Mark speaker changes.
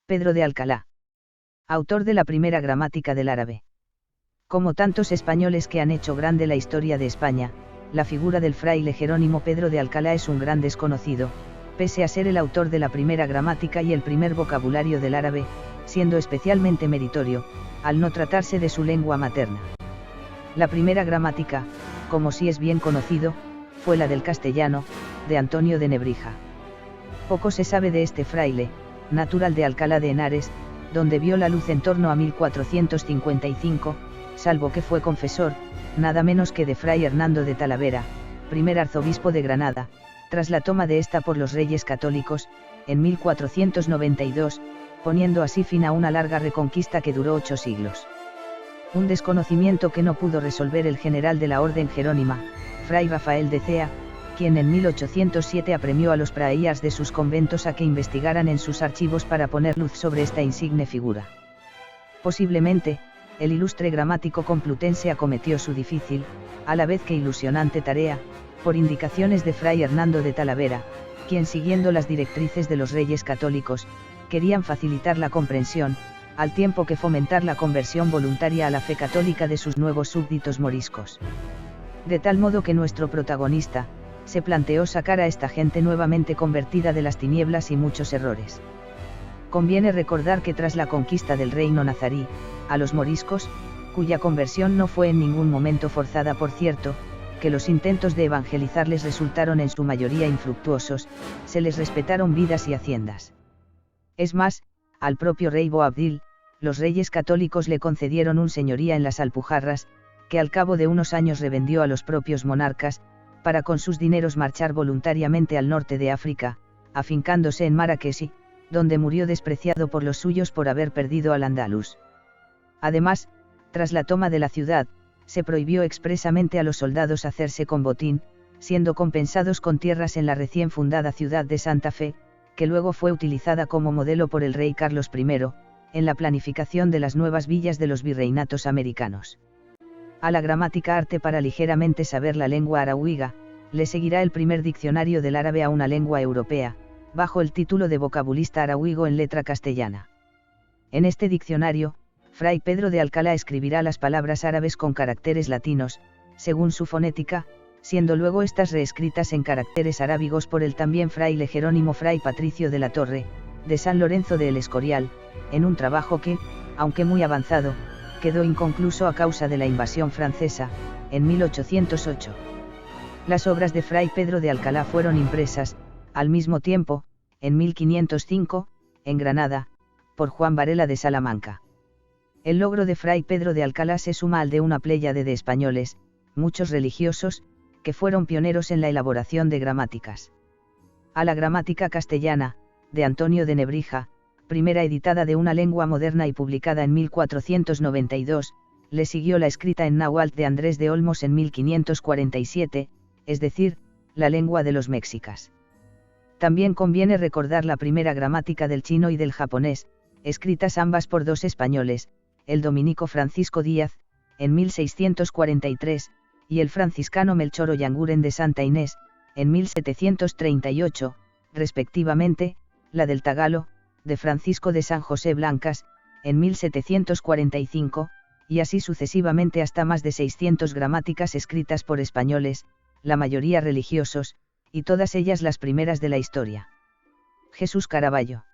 Speaker 1: Pedro de Alcalá. Autor de la primera gramática del árabe. Como tantos españoles que han hecho grande la historia de España, la figura del fraile Jerónimo Pedro de Alcalá es un gran desconocido, pese a ser el autor de la primera gramática y el primer vocabulario del árabe, siendo especialmente meritorio, al no tratarse de su lengua materna. La primera gramática, como sí es bien conocido, fue la del castellano, de Antonio de Nebrija. Poco se sabe de este fraile, natural de Alcalá de Henares, donde vio la luz en torno a 1455, salvo que fue confesor, nada menos que de Fray Hernando de Talavera, primer arzobispo de Granada, tras la toma de esta por los reyes católicos, en 1492, poniendo así fin a una larga reconquista que duró 8 siglos. Un desconocimiento que no pudo resolver el general de la Orden Jerónima, Fray Rafael de Cea, quien en 1807 apremió a los praías de sus conventos a que investigaran en sus archivos para poner luz sobre esta insigne figura. Posiblemente, el ilustre gramático complutense acometió su difícil, a la vez que ilusionante tarea, por indicaciones de Fray Hernando de Talavera, quien siguiendo las directrices de los reyes católicos, querían facilitar la comprensión, al tiempo que fomentar la conversión voluntaria a la fe católica de sus nuevos súbditos moriscos. De tal modo que nuestro protagonista, se planteó sacar a esta gente nuevamente convertida de las tinieblas y muchos errores. Conviene recordar que tras la conquista del reino nazarí, a los moriscos, cuya conversión no fue en ningún momento forzada por cierto, que los intentos de evangelizarles resultaron en su mayoría infructuosos, se les respetaron vidas y haciendas. Es más, al propio rey Boabdil, los reyes católicos le concedieron un señoría en las Alpujarras, que al cabo de unos años revendió a los propios monarcas, para con sus dineros marchar voluntariamente al norte de África, afincándose en Marrakech, donde murió despreciado por los suyos por haber perdido al andaluz. Además, tras la toma de la ciudad, se prohibió expresamente a los soldados hacerse con botín, siendo compensados con tierras en la recién fundada ciudad de Santa Fe, que luego fue utilizada como modelo por el rey Carlos I, en la planificación de las nuevas villas de los virreinatos americanos. A la gramática arte para ligeramente saber la lengua arahuiga, le seguirá el primer diccionario del árabe a una lengua europea, bajo el título de vocabulista arahuigo en letra castellana. En este diccionario, Fray Pedro de Alcalá escribirá las palabras árabes con caracteres latinos, según su fonética, siendo luego estas reescritas en caracteres arábigos por el también fraile Jerónimo Fray Patricio de la Torre, de San Lorenzo de El Escorial, en un trabajo que, aunque muy avanzado, quedó inconcluso a causa de la invasión francesa, en 1808. Las obras de Fray Pedro de Alcalá fueron impresas, al mismo tiempo, en 1505, en Granada, por Juan Varela de Salamanca. El logro de Fray Pedro de Alcalá se suma al de una pléyade de españoles, muchos religiosos, que fueron pioneros en la elaboración de gramáticas. A la gramática castellana, de Antonio de Nebrija, primera editada de una lengua moderna y publicada en 1492, le siguió la escrita en náhuatl de Andrés de Olmos en 1547, es decir, la lengua de los mexicas. También conviene recordar la primera gramática del chino y del japonés, escritas ambas por dos españoles, el dominico Francisco Díaz, en 1643, y el franciscano Melchor Ollanguren de Santa Inés, en 1738, respectivamente, la del tagalo, de Francisco de San José Blancas, en 1745, y así sucesivamente hasta más de 600 gramáticas escritas por españoles, la mayoría religiosos, y todas ellas las primeras de la historia. Jesús Caraballo.